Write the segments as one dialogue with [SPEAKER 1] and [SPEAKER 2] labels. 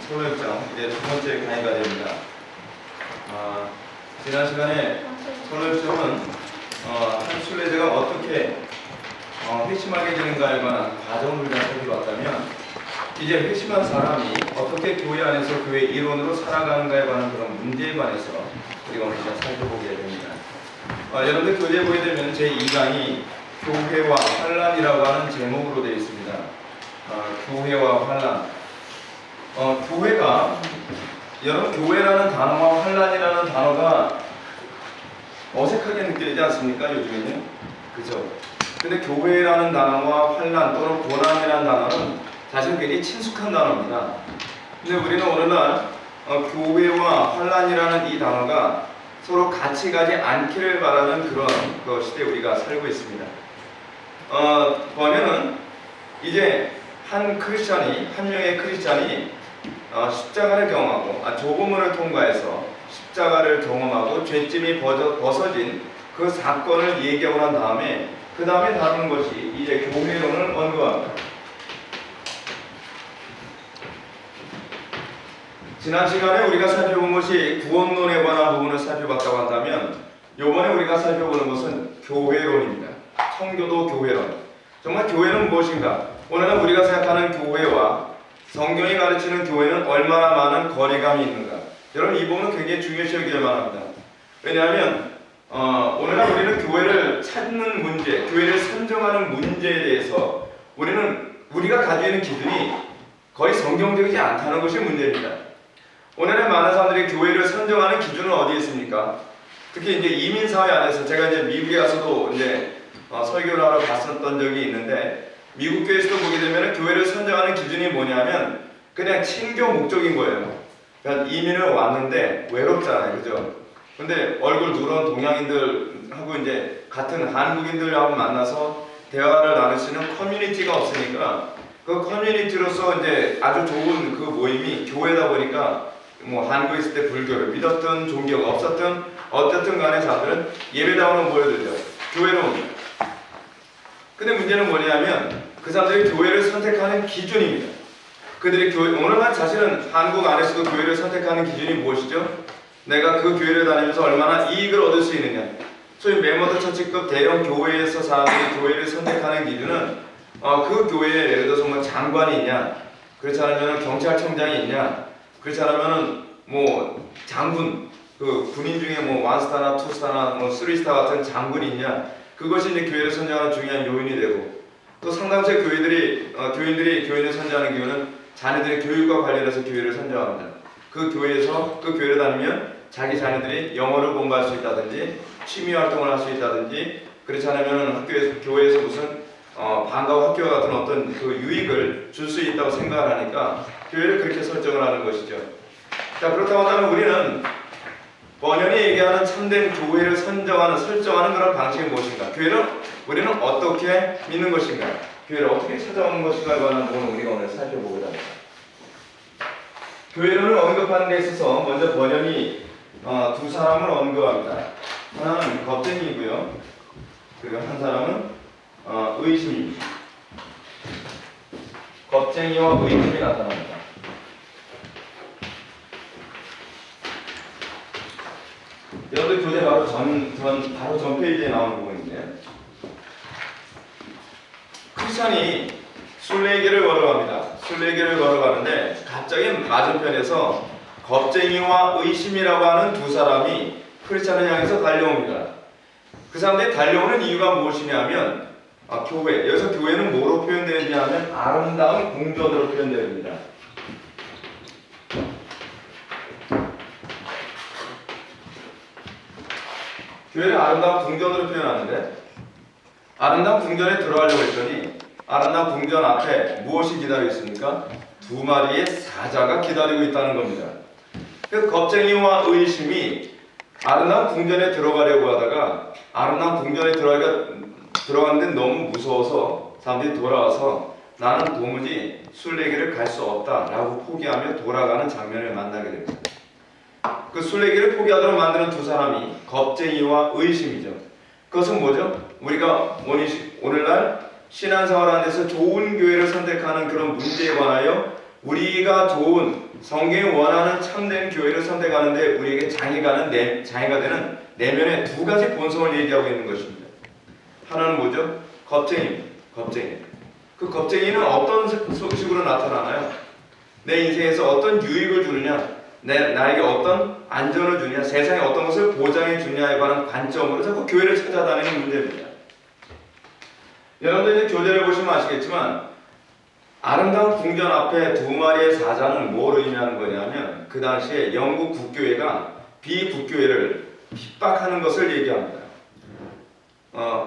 [SPEAKER 1] 선호협정 이제 두 번째 강의가 됩니다. 지난 시간에 선호협정은 한 순례자가 어떻게 회심하게 되는가에 관한 과정을 우리가 살펴봤다면, 이제 회심한 사람이 어떻게 교회 안에서 교회 일원으로 살아가는가에 관한 그런 문제에 관해서 우리가 오늘 살펴보게 됩니다. 여러분들 교재에 보게 되면 제2강이 교회와 환란이라고 하는 제목으로 되어 있습니다. 교회와 환란. 교회가, 여러분 교회라는 단어와 환란이라는 단어가 어색하게 느껴지지 않습니까? 요즘에는. 그죠? 근데 교회라는 단어와 환란 또는 고난이라는 단어는 사실 굉장히 친숙한 단어입니다. 근데 우리는 오늘날 교회와 환란이라는 이 단어가 서로 같이 가지 않기를 바라는 그런 그 시대에 우리가 살고 있습니다. 보면은 이제 한 명의 크리스찬이 십자가를 경험하고 조부문을 통과해서 십자가를 경험하고 죄짐이 벗어진 그 사건을 얘기하고 난 다음에 그 다음에 다루는 것이 이제 교회론을 언급합니다. 지난 시간에 우리가 살펴본 것이 구원론에 관한 부분을 살펴봤다고 한다면, 이번에 우리가 살펴보는 것은 교회론입니다. 청교도 교회론. 정말 교회는 무엇인가? 오늘은 우리가 생각하는 교회와 성경이 가르치는 교회는 얼마나 많은 거리감이 있는가? 여러분, 이 부분은 굉장히 중요시 여길 만합니다. 왜냐하면 오늘날 우리는 교회를 찾는 문제, 교회를 선정하는 문제에 대해서 우리가 가지고 있는 기준이 거의 성경적이지 않다는 것이 문제입니다. 오늘날 많은 사람들이 교회를 선정하는 기준은 어디에 있습니까? 특히 이제 이민 사회 안에서, 제가 이제 미국에 가서도 이제 설교를 하러 갔었던 적이 있는데, 미국 교회에서도 보게 되면 교회를 선정하는 기준이 뭐냐면 그냥 친교 목적인 거예요. 그러니까 이민을 왔는데 외롭잖아요, 그죠? 근데 얼굴 누런 동양인들하고 이제 같은 한국인들하고 만나서 대화를 나눌 수 있는 커뮤니티가 없으니까, 그 커뮤니티로서 이제 아주 좋은 그 모임이 교회다 보니까, 뭐 한국에 있을 때 불교를 믿었던 종교가 없었던 어쨌든 간에 사람들은 예배당으로 모여들죠. 교회로 옵니다. 근데 문제는 뭐냐면 그 사람들이 교회를 선택하는 기준입니다. 그들이 오늘날 사실은 한국 안에서도 교회를 선택하는 기준이 무엇이죠? 내가 그 교회를 다니면서 얼마나 이익을 얻을 수 있느냐. 소위 메모드 처치급 대형 교회에서 사람들이 교회를 선택하는 기준은 그 교회에 예를 들어서 뭐 장관이 있냐, 그렇지 않으면 경찰청장이 있냐, 그렇지 않으면 뭐 장군, 그 군인 중에 뭐 원스타나 투스타나 뭐 쓰리스타 같은 장군이 있냐, 그것이 이제 교회를 선정하는 중요한 요인이 되고, 또 상당수의 교인들이 교회를 선정하는 이유는 자녀들의 교육과 관련해서 교회를 선정합니다. 그 교회를 다니면 자기 자녀들이 영어를 공부할 수 있다든지 취미 활동을 할 수 있다든지, 그렇지 않으면 교회에서 무슨 방과후 학교 같은 어떤 그 유익을 줄 수 있다고 생각을 하니까 교회를 그렇게 설정을 하는 것이죠. 자, 그렇다고 한다면 우리는 번연이 얘기하는 참된 교회를 설정하는 그런 방식이 무엇인가? 우리는 어떻게 믿는 것인가? 교회를 어떻게 찾아오는 것인가에 관한 부분을 우리가 오늘 살펴보고자 합니다. 교회론을 언급하는 데 있어서 먼저 번연이 두 사람을 언급합니다. 하나는 겁쟁이고요, 그리고 한 사람은 의심입니다. 겁쟁이와 의심이 나타납니다. 여러분들 교재 바로 전 페이지에 나오는 부분인데요. 크리스찬이 순례길을 걸어갑니다. 순례길을 걸어가는데 갑자기 맞은편에서 겁쟁이와 의심이라고 하는 두 사람이 크리스찬을 향해서 달려옵니다. 그 사람들이 달려오는 이유가 무엇이냐면 교회. 여기서 교회는 뭐로 표현되느냐 하면 아름다운 궁전으로 표현됩니다. 교회를 아름다운 궁전으로 표현하는데, 아름다운 궁전에 들어가려고 했더니 아름다운 궁전 앞에 무엇이 기다리고 있습니까? 두 마리의 사자가 기다리고 있다는 겁니다. 그 겁쟁이와 의심이 아름다운 궁전에 들어가려고 하다가 아름다운 궁전에 들어갔는데 너무 무서워서 사람들이 돌아와서 나는 도무지 순례길을 갈 수 없다라고 포기하며 돌아가는 장면을 만나게 됩니다. 그 순례길을 포기하도록 만드는 두 사람이 겁쟁이와 의심이죠. 그것은 뭐죠? 우리가 오늘날 신앙생활 안에서 좋은 교회를 선택하는 그런 문제에 관하여 우리가 좋은 성경이 원하는 참된 교회를 선택하는데 우리에게 장애가 되는 내면의 두 가지 본성을 얘기하고 있는 것입니다. 하나는 뭐죠? 겁쟁이. 그 겁쟁이는 어떤 식으로 나타나나요? 내 인생에서 어떤 유익을 주느냐, 나에게 어떤 안전을 주느냐, 세상에 어떤 것을 보장해 주느냐에 관한 관점으로 자꾸 교회를 찾아다니는 문제입니다. 여러분들 이제 교재를 보시면 아시겠지만 아름다운 궁전 앞에 두 마리의 사자는 뭘 의미하는 거냐면 그 당시에 영국 국교회가 비국교회를 핍박하는 것을 얘기합니다.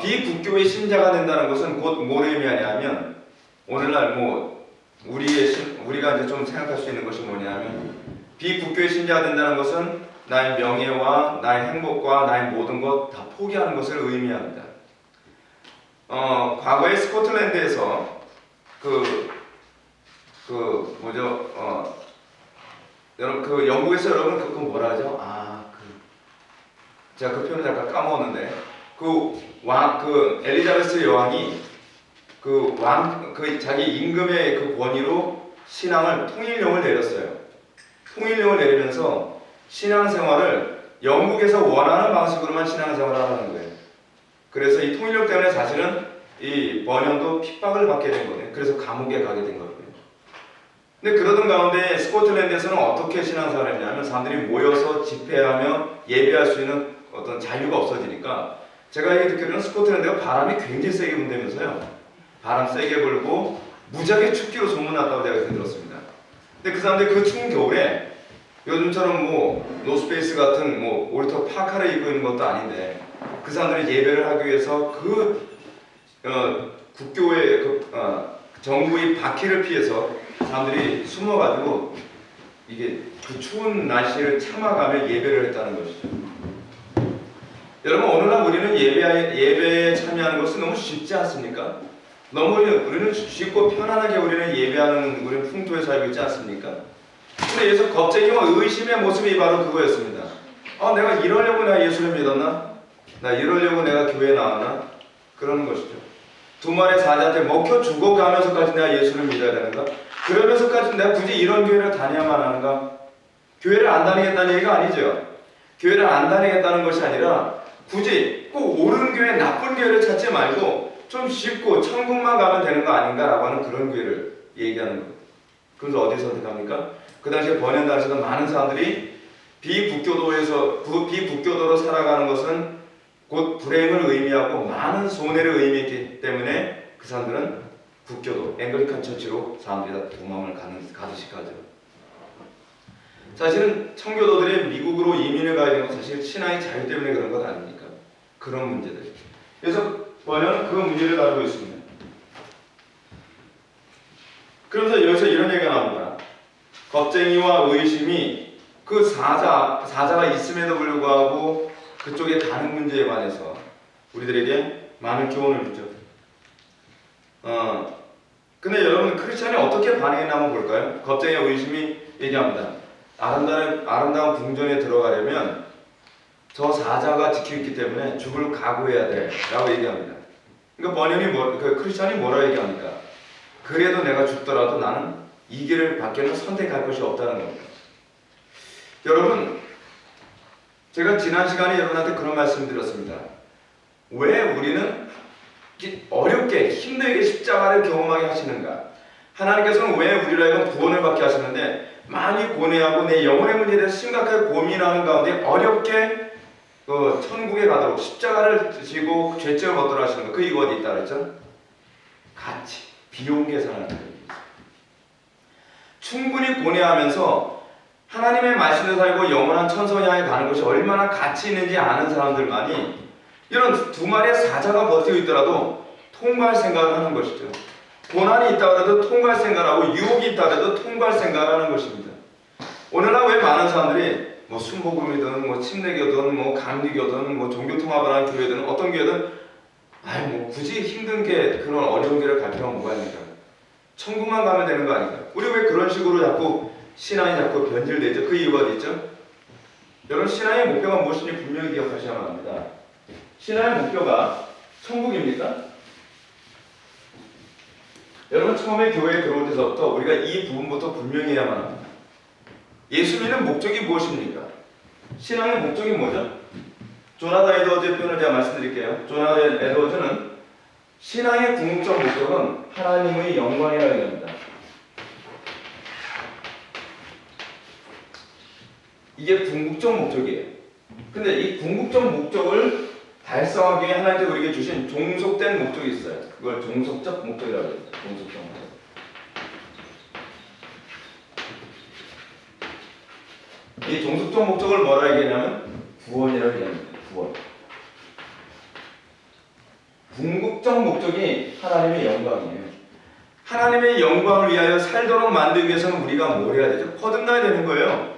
[SPEAKER 1] 비국교회 신자가 된다는 것은 곧 뭘 의미하냐면 오늘날 우리가 이제 좀 생각할 수 있는 것이 뭐냐면 비국교회 신자가 된다는 것은 나의 명예와 나의 행복과 나의 모든 것 다 포기하는 것을 의미합니다. 과거에 스코틀랜드에서 여러분 영국에서 여러분 그거 뭐라 하죠? 제가 그 표현을 잠깐 까먹었는데 엘리자베스 여왕이 자기 임금의 그 권위로 신앙을 통일령을 내렸어요. 통일령을 내리면서 신앙생활을 영국에서 원하는 방식으로만 신앙생활을 하는 거예요. 그래서 이 통일령 때문에 사실은 이 번영도 핍박을 받게 된 거예요. 그래서 감옥에 가게 된 거예요. 근데 그러던 가운데 스코틀랜드에서는 어떻게 신앙생활을 했냐면 사람들이 모여서 집회하며 예배할 수 있는 어떤 자유가 없어지니까 제가 얘기 듣기로는 스코틀랜드가 바람이 굉장히 세게 분다면서요. 바람 세게 불고 무지하게 춥기로 소문났다고 제가 들었습니다. 근데 그 사람들이 그 추운 겨울에 요즘처럼 노스페이스 같은 오리터 파카를 입고 있는 것도 아닌데 그 사람들이 예배를 하기 위해서 국교의 정부의 바퀴를 피해서 사람들이 숨어가지고 이게 그 추운 날씨를 참아가며 예배를 했다는 것이죠. 여러분 오늘날 우리는 예배에 참여하는 것은 너무 쉽지 않습니까? 우리는 쉽고 편안하게 우리는 예배하는 우리는 풍토에 살고 있지 않습니까? 근데 여기서 겁쟁이와 의심의 모습이 바로 그거였습니다. 내가 이러려고 내가 예수를 믿었나? 나 이러려고 내가 교회에 나왔나? 그러는 것이죠. 두 마리 사자한테 먹혀 죽어가면서까지 내가 예수를 믿어야 되는가? 그러면서까지 내가 굳이 이런 교회를 다녀야만 하는가? 교회를 안 다니겠다는 얘기가 아니죠. 교회를 안 다니겠다는 것이 아니라 굳이 꼭 옳은 교회, 나쁜 교회를 찾지 말고 좀 쉽고 천국만 가면 되는 거 아닌가라고 하는 그런 교회를 얘기하는 거예요. 그래서 어디 선택합니까? 그 당시에 번영 당시에도 많은 사람들이 비국교도로 살아가는 것은 곧 불행을 의미하고 많은 손해를 의미했기 때문에 그 사람들은 국교도, 앵글리칸 처치로 사람들이 다 도망을 가듯이 가죠. 사실은 청교도들이 미국으로 이민을 가야 되는 건 사실 신앙의 자유 때문에 그런 것 아닙니까? 그런 문제들. 그래서 번영은 그 문제를 다루고 있습니다. 그러면서 여기서 이런 얘기가 나옵니다. 겁쟁이와 의심이 그 사자가 있음에도 불구하고 그쪽에 가는 문제에 관해서 우리들에게 많은 교훈을 주죠. 근데 여러분 크리스천이 어떻게 반응했나 한번 볼까요? 겁쟁이와 의심이 얘기합니다. 아름다운 궁전에 들어가려면 저 사자가 지키고 있기 때문에 죽을 각오해야 돼 라고 얘기합니다. 그러니까 크리스천이 뭐라고 얘기합니까? 그래도 내가 죽더라도 나는 이 길을 밖에는 선택할 것이 없다는 겁니다. 여러분, 제가 지난 시간에 여러분한테 그런 말씀 드렸습니다. 왜 우리는 어렵게 힘들게 십자가를 경험하게 하시는가? 하나님께서는 왜 우리로 하여금 구원을 받게 하시는데 많이 고뇌하고 내 영혼의 문제에 대해서 심각하게 고민하는 가운데 어렵게 천국에 가도록 십자가를 지고 죄죄를 얻도록 하시는 거. 그 이유가 어디 있다 그랬죠? 같이 비용 계산을 하는 겁니다. 충분히 고뇌하면서 하나님의 말씀을 살고 영원한 천성을 향해 가는 것이 얼마나 가치 있는지 아는 사람들만이 이런 두 마리의 사자가 버티고 있더라도 통과할 생각을 하는 것이죠. 고난이 있다 하더라도 통과할 생각하고 유혹이 있다 하더라도 통과할 생각을 하는 것입니다. 오늘날 왜 많은 사람들이 순복음이든 침례교든 감리교든 종교통합을 하는 교회든 어떤 교회든 굳이 힘든 게 그런 어려운 길을 갈 필요가 뭐가 있습니까? 천국만 가면 되는 거 아닌가? 우리 왜 그런 식으로 자꾸 신앙이 자꾸 변질되죠? 그 이유가 어디 있죠? 여러분 신앙의 목표가 무엇인지 분명히 기억하셔야만 합니다. 신앙의 목표가 천국입니까? 여러분 처음에 교회에 들어올 때서부터 우리가 이 부분부터 분명히 해야만 합니다. 예수 믿는 목적이 무엇입니까? 신앙의 목적이 뭐죠? 조나단 에드워즈의 표현을 제가 말씀드릴게요. 조나단 에드워즈는 신앙의 궁극적 목적은 하나님의 영광이라고 얘기합니다. 이게 궁극적 목적이에요. 근데 이 궁극적 목적을 달성하기 위해 하나님께서 우리에게 주신 종속된 목적이 있어요. 그걸 종속적 목적이라고 합니다. 종속적 목적. 이 종속적 목적을 뭐라 얘기하냐면 구원이라고 얘기합니다. 구원. 궁극적 목적이 하나님의 영광이에요. 하나님의 영광을 위하여 살도록 만들기 위해서는 우리가 뭘 해야 되죠? 거듭나야 되는 거예요.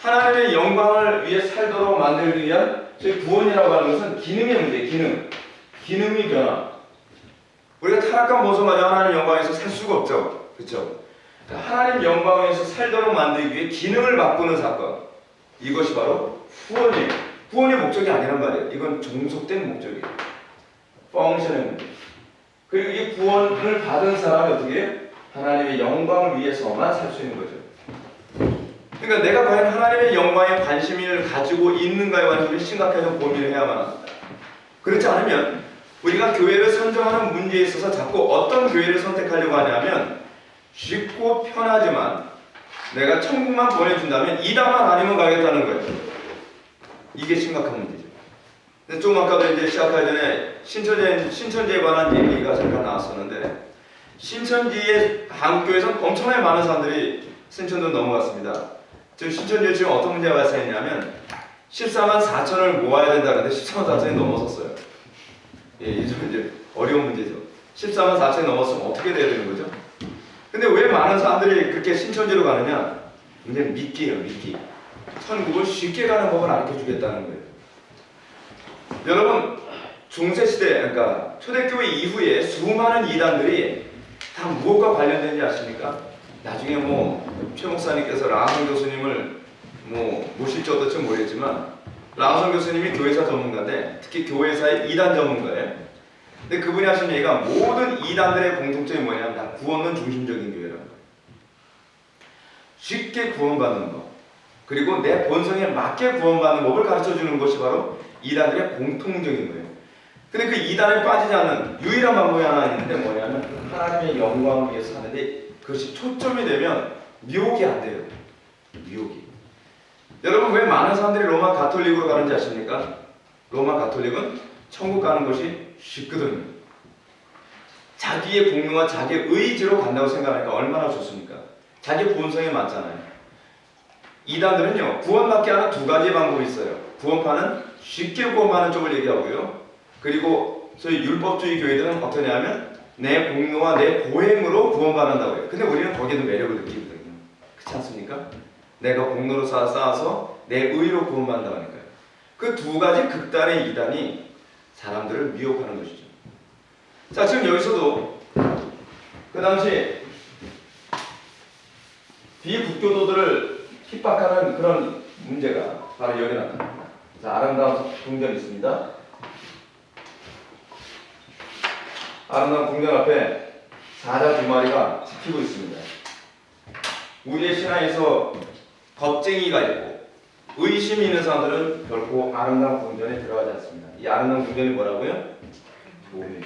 [SPEAKER 1] 하나님의 영광을 위해 살도록 만들기 위한 저희 구원이라고 하는 것은 기능의 문제예요. 기능. 기능의 변화. 우리가 타락한 모습 마저 하나님 영광에서 살 수가 없죠. 그렇죠? 하나님 영광에서 살도록 만들기 위해 기능을 바꾸는 사건. 이것이 바로 구원이에요. 구원의 목적이 아니란 말이에요. 이건 종속된 목적이에요. 펑션의 문제. 그리고 이 구원을 받은 사람이 어떻게 해요? 하나님의 영광을 위해서만 살 수 있는 거죠. 그러니까 내가 과연 하나님의 영광에 관심을 가지고 있는가에 관해서 우리 심각해서 고민을 해야만 합니다. 그렇지 않으면 우리가 교회를 선정하는 문제에 있어서 자꾸 어떤 교회를 선택하려고 하냐면 쉽고 편하지만 내가 천국만 보내준다면 이단만 아니면 가겠다는 거예요. 이게 심각한 문제죠. 근데 좀 아까도 이제 시작하기 전에 신천지에 관한 얘기가 잠깐 나왔었는데 신천지의 한국교회에서는 엄청나게 많은 사람들이 신천지로 넘어갔습니다. 지금 신천지에 지금 어떤 문제가 발생했냐면 14만 4천을 모아야 된다는데 14만 4천이 넘어섰어요. 예, 이제 어려운 문제죠. 14만 4천이 넘었으면 어떻게 돼야 되는 거죠? 근데 왜 많은 사람들이 그렇게 신천지로 가느냐? 근데 미끼예요, 미끼. 천국을 쉽게 가는 법을 알려 주겠다는 거예요. 여러분, 중세시대, 그러니까 초대교회 이후에 수많은 이단들이 다 무엇과 관련된지 아십니까? 나중에 최 목사님께서 라하성 교수님을 모실지 어떨지 모르겠지만 라하성 교수님이 교회사 전문가인데 특히 교회사의 이단 전문가예요. 근데 그분이 하신 얘기가 모든 이단들의 공통점이 뭐냐면 다 구원은 중심적인 교회라는 거예요. 쉽게 구원받는 법 그리고 내 본성에 맞게 구원받는 법을 가르쳐주는 것이 바로 이단들의 공통적인 거예요. 근데 그 이단에 빠지지 않는 유일한 방법이 하나 있는데 뭐냐면 하나님의 영광을 위해서 하는데 그것이 초점이 되면 미혹이 안 돼요. 미혹이. 여러분 왜 많은 사람들이 로마 가톨릭으로 가는지 아십니까? 로마 가톨릭은 천국 가는 것이 쉽거든요. 자기의 공로와 자기의 의지로 간다고 생각하니까 얼마나 좋습니까? 자기 본성에 맞잖아요. 이단들은요 구원받게 하는 두 가지 방법이 있어요. 구원파는 쉽게 구원받는 쪽을 얘기하고요. 그리고 소위 율법주의 교회들은 어떠냐면 내 공로와 내 고행으로 구원받는다고 해요. 근데 우리는 거기에도 매력을 느끼거든요. 그렇지 않습니까? 내가 공로로 쌓아서 내 의로 구원받는다고 하니까요. 그 두 가지 극단의 이단이 사람들을 미혹하는 것이죠. 자, 지금 여기서도 그 당시 비국교도들을 핍박하는 그런 문제가 바로 여기 나타납니다. 자, 아름다운 궁전이 있습니다. 아름다운 궁전 앞에 사자 두 마리가 지키고 있습니다. 우리의 신앙에서 겁쟁이가 있고 의심이 있는 사람들은 결코 아름다운 궁전에 들어가지 않습니다. 이 아름다운 궁전이 뭐라고요? 교회예요.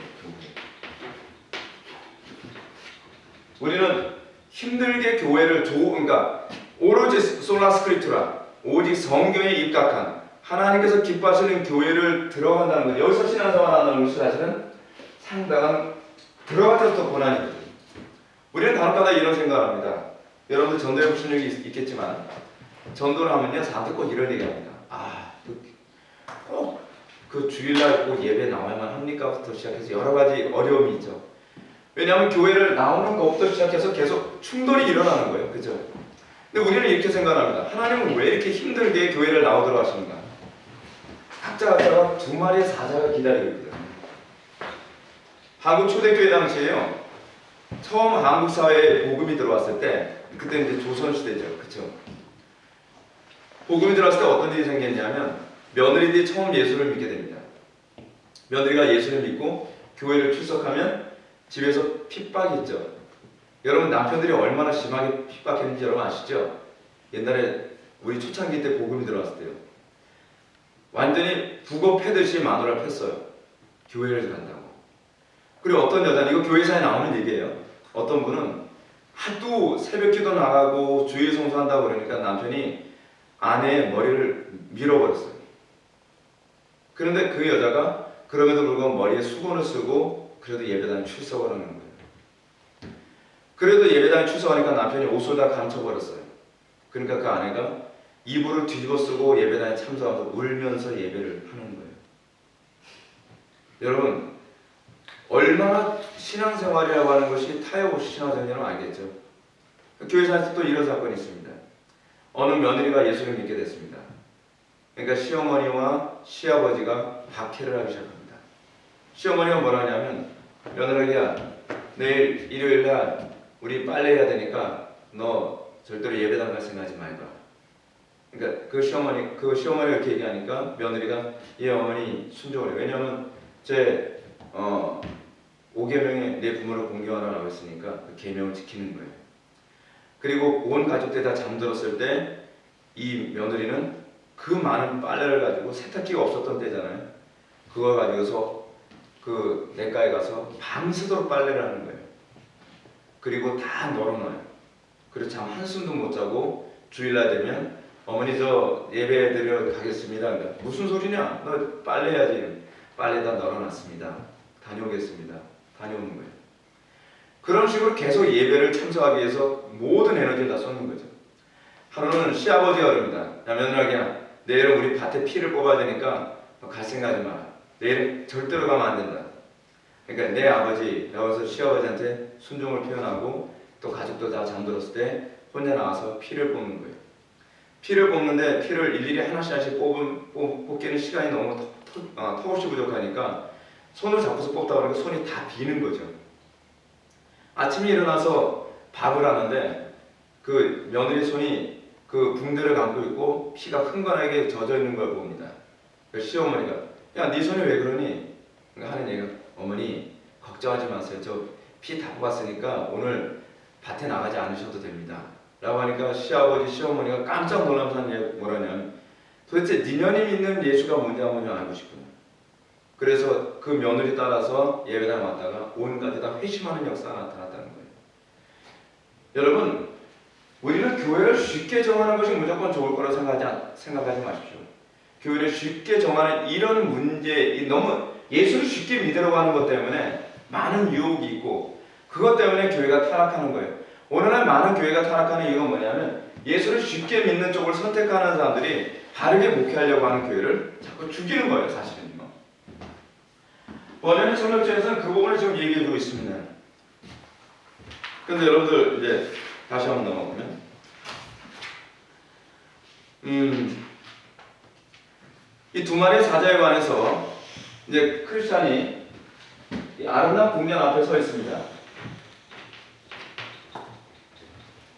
[SPEAKER 1] 우리는 힘들게 교회를 그러니까 오로지 솔라 스크립투라 오직 성경에 입각한 하나님께서 기뻐하시는 교회를 들어간다는 것. 여기서 신앙생활하는 것이 사실은 상당한 들어갈 때부터 고난이거든요. 우리는 간혹가다 이런 생각을 합니다. 여러분들 전도해 보신 적이 있겠지만 전도를 하면요 사람들 꼭 이런 얘기합니다. 꼭 그 주일날 꼭 예배 나와야만 합니까?부터 시작해서 여러 가지 어려움이 있죠. 왜냐하면 교회를 나오는 것부터 시작해서 계속 충돌이 일어나는 거예요. 그죠? 근데 우리는 이렇게 생각합니다. 하나님은 왜 이렇게 힘들게 교회를 나오도록 하십니까? 각자가 두 마리의 사자가 기다리고 있거든요. 한국 초대교회 당시에요. 처음 한국 사회에 복음이 들어왔을 때 그때 이제 조선시대죠. 그쵸? 복음이 들어왔을 때 어떤 일이 생겼냐면 며느리들이 처음 예수를 믿게 됩니다. 며느리가 예수를 믿고 교회를 출석하면 집에서 핍박이 있죠. 여러분 남편들이 얼마나 심하게 핍박했는지 여러분 아시죠? 옛날에 우리 초창기 때 복음이 들어왔을 때요. 완전히 북어 패듯이 마누라를 팼어요. 교회를 간다고. 그리고 어떤 여자는, 이거 교회사에 나오는 얘기예요. 어떤 분은 하도 새벽기도 나가고 주일 성수한다고 그러니까 남편이 아내의 머리를 밀어버렸어요. 그런데 그 여자가 그럼에도 불구하고 머리에 수건을 쓰고 그래도 예배당에 출석을 하는 거예요. 그래도 예배당에 출석하니까 남편이 옷을 다 감춰버렸어요. 그러니까 그 아내가 이불을 뒤집어 쓰고 예배당에 참석하면서 울면서 예배를 하는 거예요. 여러분, 얼마나 신앙생활이라고 하는 것이 타협 없이 신앙생활이라고 알겠죠? 교회사에서 또 이런 사건이 있습니다. 어느 며느리가 예수를 믿게 됐습니다. 그러니까 시어머니와 시아버지가 박해를 하기 시작합니다. 시어머니가 뭐라 하냐면, 며느리야, 내일 일요일날 우리 빨래해야 되니까 너 절대로 예배당 갈 생각하지 말까. 그러니까 그 시어머니가 이렇게 얘기하니까 며느리가 예 어머니 순종을 해요. 왜냐하면 제 5계명에 내 부모를 공경하라고 했으니까 그 계명을 지키는 거예요. 그리고 온 가족들이 다 잠들었을 때 이 며느리는 그 많은 빨래를 가지고, 세탁기가 없었던 때잖아요. 그걸 가지고서 그 냇가에 가서 밤새도록 빨래를 하는 거예요. 그리고 다 널어놔요. 그리고 잠 한숨도 못 자고 주일날 되면 어머니 저 예배 드리러 가겠습니다. 그러니까 무슨 소리냐? 너 빨래해야지. 빨래 다 널어놨습니다. 다녀오겠습니다. 다녀오는 거예요. 그런 식으로 계속 예배를 참석하기 위해서 모든 에너지를 다 쏟는 거죠. 하루는 시아버지가 그럽니다. 야 며느라기야, 내일은 우리 밭에 피를 뽑아야 되니까 너 갈 생각하지 마라. 내일은 절대로 가면 안 된다. 그러니까 내 아버지, 나와서 시아버지한테 순종을 표현하고 또 가족도 다 잠들었을 때 혼자 나와서 피를 뽑는 거예요. 피를 뽑는데 피를 일일이 하나씩 뽑기는 시간이 너무 턱없이 부족하니까 손을 잡고서 뽑다 보니까 손이 다 비는 거죠. 아침에 일어나서 밥을 하는데 그 며느리 손이 그 붕대를 감고 있고 피가 흥건하게 젖어 있는 걸 봅니다. 시어머니가 야, 네 손이 왜 그러니? 하는 얘기가 어머니 걱정하지 마세요. 저 피 다 뽑았으니까 오늘 밭에 나가지 않으셔도 됩니다. 라고 하니까 시아버지, 시어머니가 깜짝 놀라면서 뭐라냐면 도대체 니년이 믿는 예수가 뭔지 한번 좀 알고 싶구나. 그래서 그 며느리 따라서 예배당 왔다가 온가족 다 회심하는 역사가 나타났다는 거예요. 여러분, 우리는 교회를 쉽게 정하는 것이 무조건 좋을 거라고 생각하지 마십시오. 교회를 쉽게 정하는 이런 문제, 너무 예수를 쉽게 믿으려고 하는 것 때문에 많은 유혹이 있고 그것 때문에 교회가 타락하는 거예요. 오늘날 많은 교회가 타락하는 이유가 뭐냐면 예수를 쉽게 믿는 쪽을 선택하는 사람들이 바르게 목회하려고 하는 교회를 자꾸 죽이는 거예요, 사실은요. 번연의 성경책에서는 그 부분을 지금 얘기해주고 있습니다. 근데 여러분들 이제 다시 한번 넘어보면 이 두 마리의 사자에 관해서 이제 크리스찬이 이 아름다운 궁전 앞에 서 있습니다.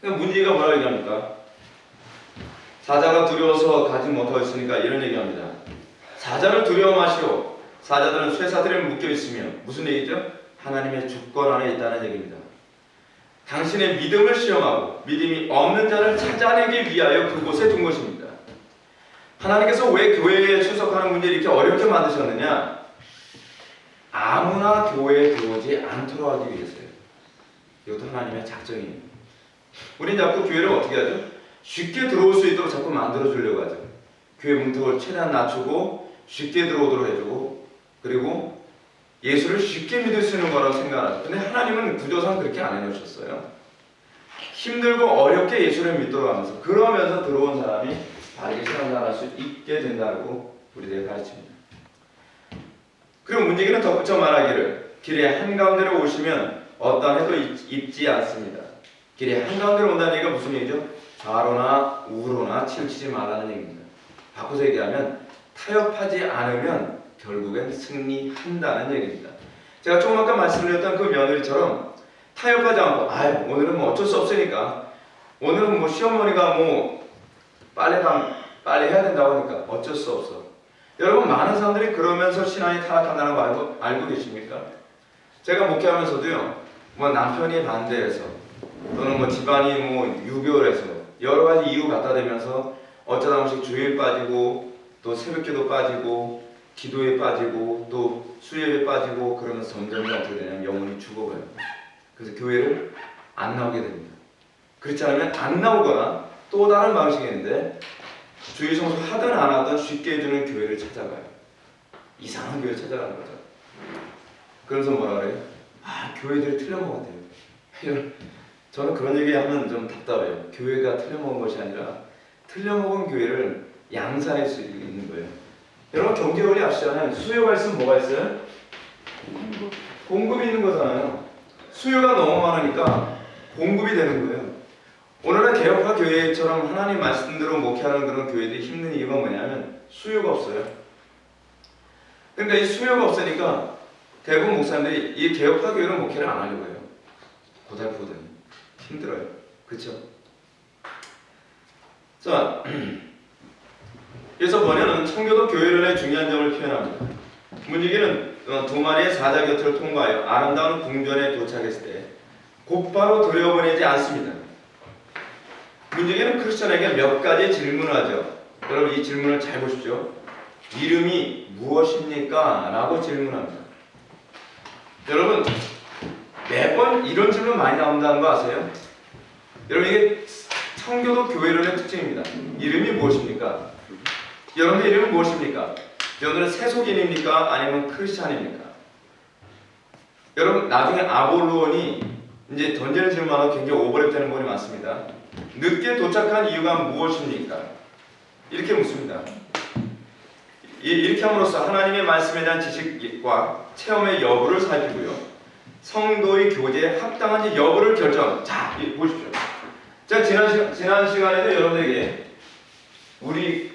[SPEAKER 1] 문제가 뭐라고 얘기합니까? 사자가 두려워서 가지 못하고 있으니까 이런 얘기합니다. 사자를 두려워 마시오. 사자들은 쇠사슬에 묶여 있으며 무슨 얘기죠? 하나님의 주권 안에 있다는 얘기입니다. 당신의 믿음을 시험하고 믿음이 없는 자를 찾아내기 위하여 그곳에 둔 것입니다. 하나님께서 왜 교회에 출석하는 문제를 이렇게 어렵게 만드셨느냐? 아무나 교회에 들어오지 않도록 하기 위해서요. 이것도 하나님의 작정입니다. 우린 자꾸 교회를 어떻게 하죠? 쉽게 들어올 수 있도록 자꾸 만들어주려고 하죠. 교회 문턱을 최대한 낮추고 쉽게 들어오도록 해주고 그리고 예수를 쉽게 믿을 수 있는 거라고 생각하죠. 근데 하나님은 구조상 그렇게 안 해놓으셨어요. 힘들고 어렵게 예수를 믿도록 하면서 그러면서 들어온 사람이 바르게 신앙생활할 수 있게 된다고 우리들에게 가르칩니다. 그리고 문제기는 덧붙여 말하기를 길의 한가운데로 오시면 어떠한 해도 입지 않습니다. 길의 한가운데로 온다는 얘기가 무슨 얘기죠? 좌로나 우로나 치우치지 말라는 얘기입니다. 바꿔서 얘기하면 타협하지 않으면 결국엔 승리한다는 얘기입니다. 제가 조금 아까 말씀드렸던 그 며느리처럼 타협하지 않고 오늘은 뭐 어쩔 수 없으니까 오늘은 뭐 시어머니가 뭐 빨래 해야 된다고 하니까 어쩔 수 없어. 여러분 많은 사람들이 그러면서 신앙이 타락한다는 거 알고 계십니까? 제가 목회하면서도요 뭐 남편이 반대해서 또는 뭐 집안이 뭐 유교해서 여러 가지 이유 갖다 대면서 어쩌다 한 번씩 주일 빠지고 또 새벽기도 빠지고 기도에 빠지고 또 수요일에 빠지고 그러면서 점점 어떻게 되냐면 영혼이 죽어가요. 그래서 교회를 안 나오게 됩니다. 그렇지 않으면 안 나오거나 또 다른 방식이 있는데 주일 성수 하든 안 하든 쉽게 해주는 교회를 찾아가요. 이상한 교회 찾아가는 거죠. 그래서 뭐라 그래요? 아, 교회들이 틀려먹었대요. 저는 그런 얘기하면 좀 답답해요. 교회가 틀려먹은 것이 아니라 틀려먹은 교회를 양산할 수 있는 거예요. 여러분 경제 원리 아시잖아요. 수요가 있으면 뭐가 있어요? 공급이 있는 거잖아요. 수요가 너무 많으니까 공급이 되는 거예요. 오늘날 개혁화 교회처럼 하나님 말씀대로 목회하는 그런 교회들이 힘든 이유가 뭐냐면 수요가 없어요. 그러니까 이 수요가 없으니까 대부분 목사님들이 이 개혁화 교회로 목회를 안 하려고 해요. 고달프거든요. 힘들어요. 그렇죠? 자, 그래서 번연은 청교도 교회론의 중요한 점을 표현합니다. 문지기는 두 마리의 사자 곁을 통과하여 아름다운 궁전에 도착했을 때 곧바로 들여보내지 않습니다. 문지기는 크리스천에게 몇 가지 질문을 하죠. 여러분 이 질문을 잘 보십시오. 이름이 무엇입니까? 라고 질문합니다. 여러분 매번 이런 질문 많이 나온다는 거 아세요? 여러분 이게 청교도 교회론의 특징입니다. 이름이 무엇입니까? 여러분의 이름은 무엇입니까? 여러분은 세속인입니까? 아니면 크리스찬입니까? 여러분 나중에 아볼로원이 이제 던지는 질문하고 굉장히 오버랩되는 부분이 많습니다. 늦게 도착한 이유가 무엇입니까? 이렇게 묻습니다. 이렇게 함으로써 하나님의 말씀에 대한 지식과 체험의 여부를 살피고요. 성도의 교제에 합당한지 여부를 결정. 자, 보십시오. 제가 지난 시간에도 여러분에게 우리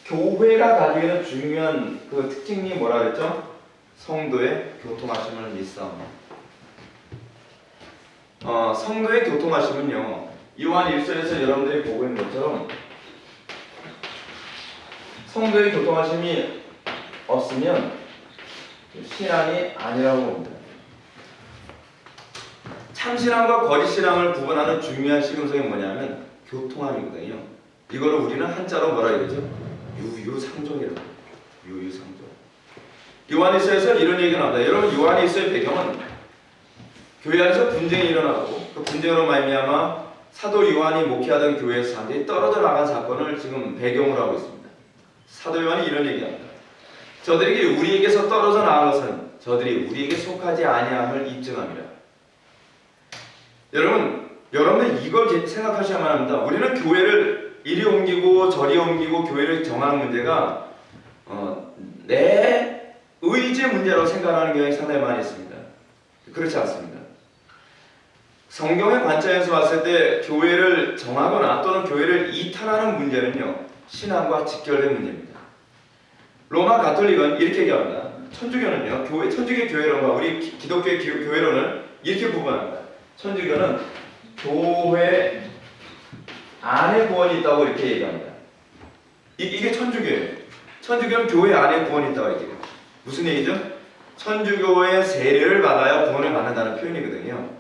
[SPEAKER 1] 교회가 가지고 있는 중요한 그 특징이 뭐라 그랬죠? 성도의 교통하심을 믿사옵니다. 성도의 교통하심은요, 요한 1서에서 여러분들이 보고 있는 것처럼 성도의 교통하심이 없으면 신앙이 아니라고 봅니다. 참신앙과 거짓신앙을 구분하는 중요한 시금석이 뭐냐면 교통함이거든요. 이거를 우리는 한자로 뭐라 그러죠? 유유상종이라고. 유유상종. 요한일서에서 이런 얘기가 나옵니다. 여러분 요한일서의 배경은 교회 안에서 분쟁이 일어나고 그 분쟁으로 말미암아 사도 요한이 목회하던 교회에서 사람들이 떨어져 나간 사건을 지금 배경으로 하고 있습니다. 사도 요한이 이런 얘기합니다. 저들에게 우리에게서 떨어져 나간 것은 저들이 우리에게 속하지 아니함을 입증합니다. 여러분들 이걸 생각하셔야만 합니다. 우리는 교회를 이리 옮기고 저리 옮기고 교회를 정하는 문제가 내 의지의 문제라고 생각하는 경향이 상당히 많이 있습니다. 그렇지 않습니다. 성경의 관점에서 봤을 때 교회를 정하거나 또는 교회를 이탈하는 문제는요, 신앙과 직결된 문제입니다. 로마 가톨릭은 이렇게 얘기합니다. 천주교는요, 천주교 교회론과 우리 기독교의 교회론을 이렇게 구분합니다. 천주교는 교회 안에 구원이 있다고 이렇게 얘기합니다. 이게 천주교예요. 천주교는 교회 안에 구원이 있다고 얘기해요. 무슨 얘기죠? 천주교의 세례를 받아야 구원을 받는다는 표현이거든요.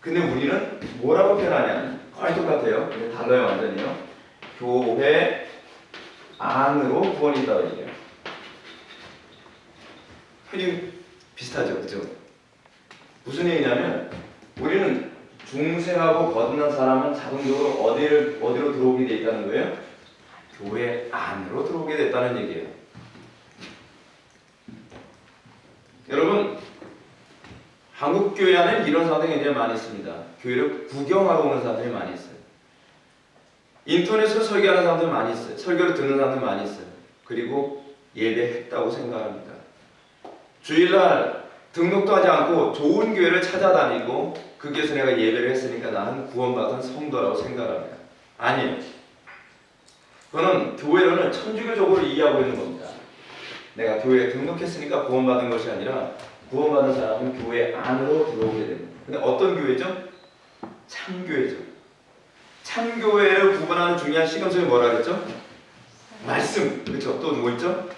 [SPEAKER 1] 근데 우리는 뭐라고 표현하냐? 거의 똑같아요. 근데 달라요, 완전히요. 교회 안으로 구원이 있다고 얘기해요. 이게 비슷하죠, 그렇죠? 무슨 얘기냐면 우리는 중생하고 거듭난 사람은 자동적으로 어디로 들어오게 돼 있다는 거예요? 교회 안으로 들어오게 됐다는 얘기예요. 여러분, 한국 교회 안에 이런 사람들이 굉장히 많이 있습니다. 교회를 구경하러 오는 사람들이 많이 있어요. 인터넷으로 설교하는 사람들 많이 있어요. 설교를 듣는 사람들 많이 있어요. 그리고 예배했다고 생각합니다. 주일날 등록도 하지 않고 좋은 교회를 찾아다니고 거기에서 내가 예배를 했으니까 나는 구원받은 성도라고 생각합니다. 아니에요. 그거는 교회론을 천주교적으로 이해하고 있는 겁니다. 내가 교회에 등록했으니까 구원받은 것이 아니라 구원받은 사람은 교회 안으로 들어오게 됩니다. 근데 어떤 교회죠? 참교회죠. 참교회를 구분하는 중요한 시금석이 뭐라 그랬죠? 말씀. 그렇죠? 또 뭐 있죠?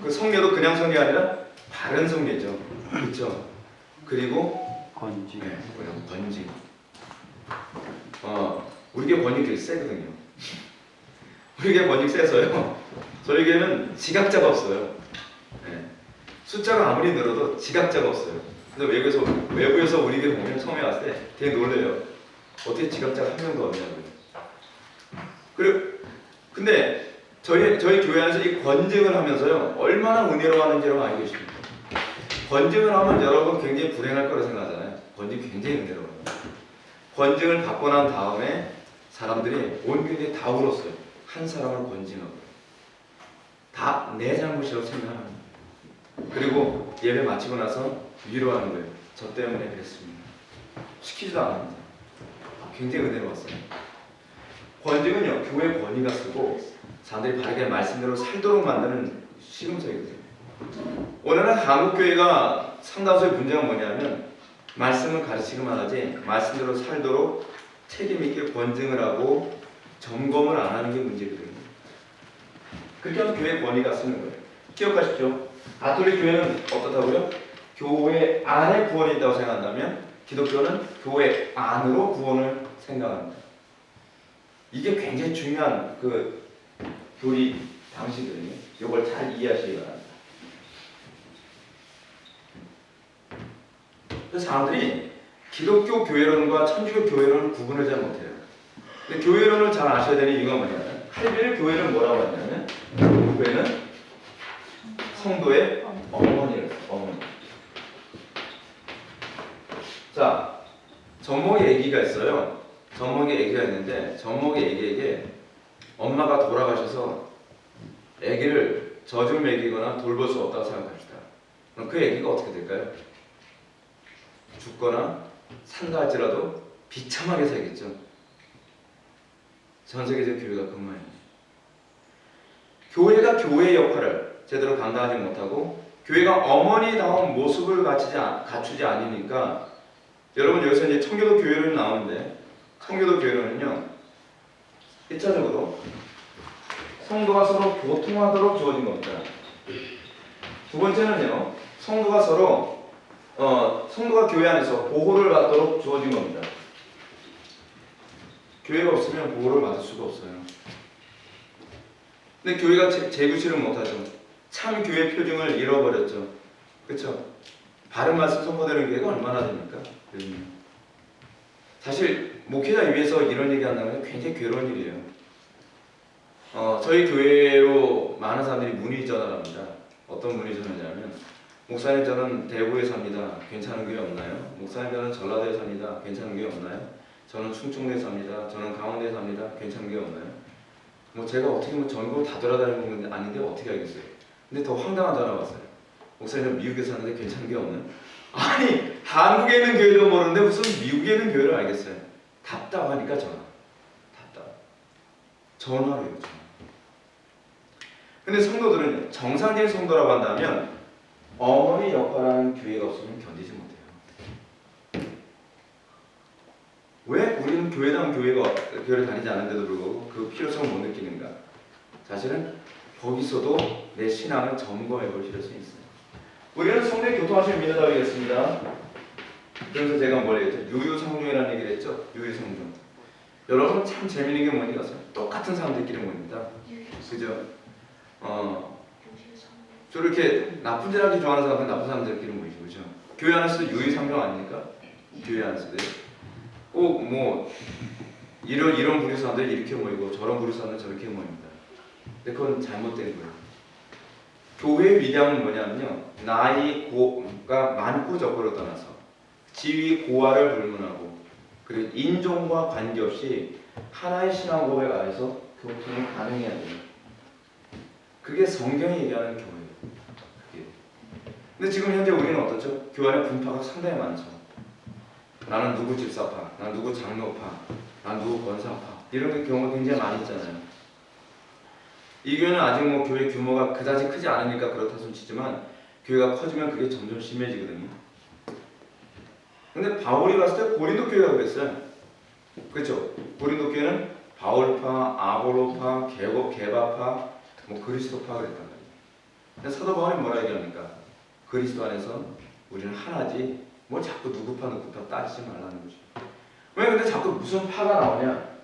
[SPEAKER 1] 그 성례도 그냥 성례가 아니라 바른 성례죠. 그렇죠? 그리고
[SPEAKER 2] 건지.
[SPEAKER 1] 네, 뭐예요? 권징. 우리 교회 권징 되게 세거든요. 우리 교회 권징 세서요. 저희 교회는 지각자가 없어요. 네. 숫자가 아무리 늘어도 지각자가 없어요. 근데 외부에서 우리 교회 보면 처음에 왔을 때 되게 놀래요. 어떻게 지각자가 한 명도 없냐고요. 그리고 근데 저희 교회 안에서 이 권증을 하면서요 얼마나 은혜로워하는지 여러분 알고 계십니까? 권증을 하면 여러분 굉장히 불행할 거라 생각하잖아요. 권증 굉장히 은혜로워요. 권증을 받고 난 다음에 사람들이 온 교회에 다 울었어요. 한 사람을 권증하고 다 내 잘못이라고 생각하는 거예요. 그리고 예배 마치고 나서 위로하는 거예요. 저 때문에 그랬습니다. 시키지도 않았는데 굉장히 은혜로웠어요. 권증은요 교회 권위가 쓰고 사람들이 바르게 말씀대로 살도록 만드는 시금석이거든요. 오늘은 한국교회가 상당수의 문제가 뭐냐면 말씀을 가르치기만 하지 말씀대로 살도록 책임있게 권증을 하고 점검을 안 하는 게 문제거든요. 그렇게 해서 교회 권위가 쓰는 거예요. 기억하십시오. 가톨릭 교회는 어떻다고요? 교회 안에 구원이 있다고 생각한다면 기독교는 교회 안으로 구원을 생각합니다. 이게 굉장히 중요한 그 교리 방식이거든요. 이걸 잘 이해하시기 바랍니다. 그래서 사람들이 기독교 교회론과 천주교 교회론을 구분을 잘 못해요. 근데 교회론을 잘 아셔야 되는 이유가 뭐냐면 할배를 교회는 뭐라고 하냐면 교회는 성도의 어머니예요. 어머니. 자, 젖먹이 아기가 있어요. 젖먹이 아기가 있는데 젖먹이 아기에게 엄마가 돌아가셔서 아기를 젖을 먹이거나 돌볼 수 없다고 생각합시다. 그럼 그 아기가 어떻게 될까요? 죽거나 산다 할지라도 비참하게 살겠죠. 전 세계적 교회가 그 모양이에요. 교회가 교회의 역할을 제대로 감당하지 못하고 교회가 어머니다운 모습을 갖추지 않으니까 여러분 여기서 이제 청교도 교회론이 나오는데 청교도 교회론은요 1차적으로 성도가 서로 교통하도록 주어진 겁니다. 두 번째는요 성도가 서로 성도가 교회 안에서 보호를 받도록 주어진 겁니다. 교회가 없으면 보호를 받을 수가 없어요. 근데 교회가 재구실을 못하죠. 참 교회 표징을 잃어버렸죠. 그렇죠? 바른 말씀 선포되는 교회가 얼마나 됩니까? 사실 목회자 위에서 이런 얘기한다는 게 굉장히 괴로운 일이에요. 저희 교회로 많은 사람들이 문의 전화를 합니다. 어떤 문의 전화냐면 목사님 저는 대구에 삽니다. 괜찮은 교회 없나요? 목사님 저는 전라도에 삽니다. 괜찮은 교회 없나요? 저는 충청도에 삽니다. 저는 강원도에 삽니다. 괜찮은 교회 없나요? 뭐 제가 어떻게 뭐 전국을 다 돌아다니는 건 아닌데 어떻게 알겠어요? 근데 더 황당한 전화가 왔어요. 목사님 저 미국에 사는데 괜찮은 교회 없나요? 아니 한국에 있는 교회도 모르는데 무슨 미국에 있는 교회를 알겠어요? 답답하니까 전화로요. 근데 성도들은 정상적인 성도라고 한다면 어머니 역할하는 교회가 없으면 견디지 못해요. 왜 우리는 교회다운 교회를 다니지 않는데도 불구하고 그 필요성을 못 느끼는가? 사실은 거기서도 내 신앙을 점검해 볼 필요성이 있어요. 우리는 성도의 교통하심을 믿는다고 얘기했습니다. 그래서 제가 뭘 얘기했죠? 유유상종이라는 얘기를 했죠. 유유상종. 여러분 참 재밌는 게 뭔지 아세요? 똑같은 사람들끼리 모입니다. 그죠? 저렇게 나쁜 짓 하기 좋아하는 사람들 나쁜 사람들끼리 모이죠. 그죠? 교회 안에서도 유유상종 아닙니까? 교회 안에서도 꼭 뭐 이런 부류 사람들 이렇게 모이고 저런 부류 사람들 저렇게 모입니다. 근데 그건 잘못된 거예요. 교회의 위대함은 뭐냐면요. 나이가 많고 적고를 떠나서 지위 고하를 불문하고 그리고 인종과 관계없이 하나의 신앙 고백 아래서 교통이 가능해야 돼요. 그게 성경이 얘기하는 교회예요. 근데 지금 현재 우리는 어떻죠? 교회 안에 분파가 상당히 많죠. 나는 누구 집사파, 난 누구 장로파, 난 누구 권사파 이런 경우가 굉장히 많이 있잖아요. 이 교회는 아직 뭐 교회 규모가 그다지 크지 않으니까 그렇다 손 치지만 교회가 커지면 그게 점점 심해지거든요. 근데 바울이 봤을 때 고린도 교회가 그랬어요. 그렇죠? 고린도 교회는 바울파, 아볼로파, 게바파, 뭐 그리스도파 그랬단 말이에요. 근데 사도 바울이 뭐라 얘기합니까? 그리스도 안에서 우리는 하나지 뭐 자꾸 누구파 따지지 말라는 거지. 왜 근데 자꾸 무슨 파가 나오냐?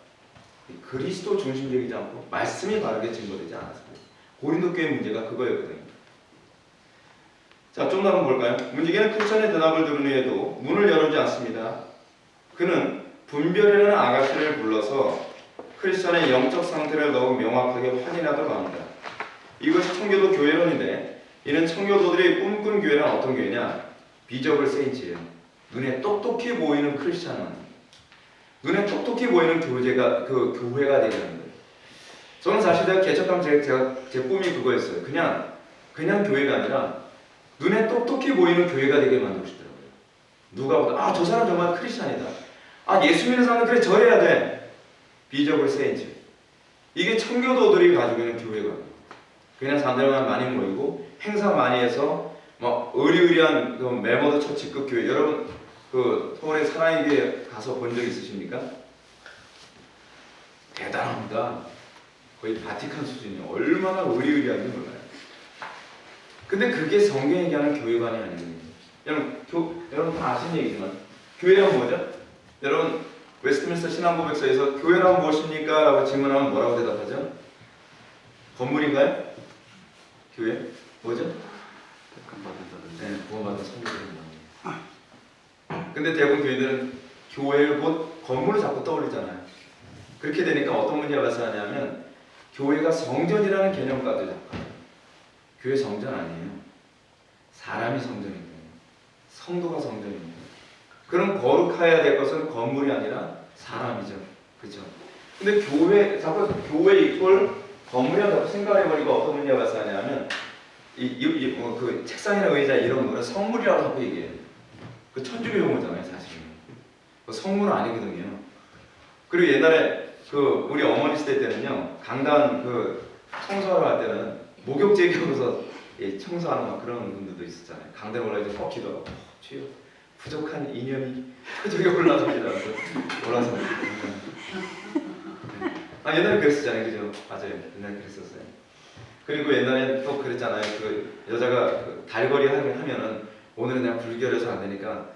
[SPEAKER 1] 그리스도 중심적이지 않고 말씀이 바르게 증거되지 않았습니다. 고린도 교회 문제가 그거였거든요. 자, 좀 더 한번 볼까요? 문지기는 크리스천의 대답을 들은 후에도 문을 열어주지 않습니다. 그는 분별이라는 아가씨를 불러서 크리스천의 영적 상태를 더욱 명확하게 확인하도록 합니다. 이것이 청교도 교회론인데 이는 청교도들이 꿈꾼 교회는 어떤 교회냐? 비저블 세인츠예요. 눈에 똑똑히 보이는 크리스천은 눈에 똑똑히 보이는 교회가 되게 되는 거예요. 저는 사실 제가 개척하면 제 꿈이 그거였어요. 그냥 교회가 아니라 눈에 똑똑히 보이는 교회가 되게 만들고 싶더라고요. 누가 보다 저 사람 정말 크리스천이다. 예수 믿는 사람은 그래 저래야 돼. 비저블 세인츠. 이게 청교도들이 가지고 있는 교회거든요. 그냥 사람들만 많이 모이고 행사 많이 해서 막 의리의리한 그 멜모드 처치급 교회. 여러분 그 서울의 사랑의 교회 가서 본 적 있으십니까? 대단합니다. 거의 바티칸 수준이에요. 얼마나 의리의리한지 몰라요. 근데 그게 성경이 얘기하는 교회관이 아니에요. 여러분 다 아시는 얘기지만 교회란 뭐죠? 여러분 웨스트민스터 신앙고백서에서 교회란 무엇입니까? 라고 질문하면 뭐라고 대답하죠? 건물인가요? 교회? 뭐죠? 네, 구원받은 성도들입니다. 근데 대부분 교회들은 교회를 곧 건물을 자꾸 떠올리잖아요. 그렇게 되니까 어떤 문제가 발생하냐면 교회가 성전이라는 개념까지 잡아요. 교회 성전 아니에요. 사람이 성전입니다. 성도가 성전입니다. 그럼 거룩해야 될 것은 건물이 아니라 사람이죠. 그렇죠? 근데 자꾸 교회 이꼴 건물이라고 자꾸 생각해보니까 어떤 문제가 발생하냐면 그 책상이나 의자 이런 거는 성물이라고 자꾸 얘기해요. 그 천주교 용어잖아요, 사실. 그 성물은 아니거든요. 그리고 옛날에 우리 어머니 시대 때는요, 강당 청소하러 갈 때는 목욕제 껴서 청소하는 막 그런 분들도 있었잖아요. 강당에 올라가서 꼭 기도하고, 주여 부족한 인연이 저기 올라섭니다. 올라서. 옛날에 그랬었잖아요, 그죠? 맞아요, 옛날에 그랬었어요. 그리고 옛날에 또 그랬잖아요. 여자가 달거리 하면은 오늘은 내가 불결해서 안 되니까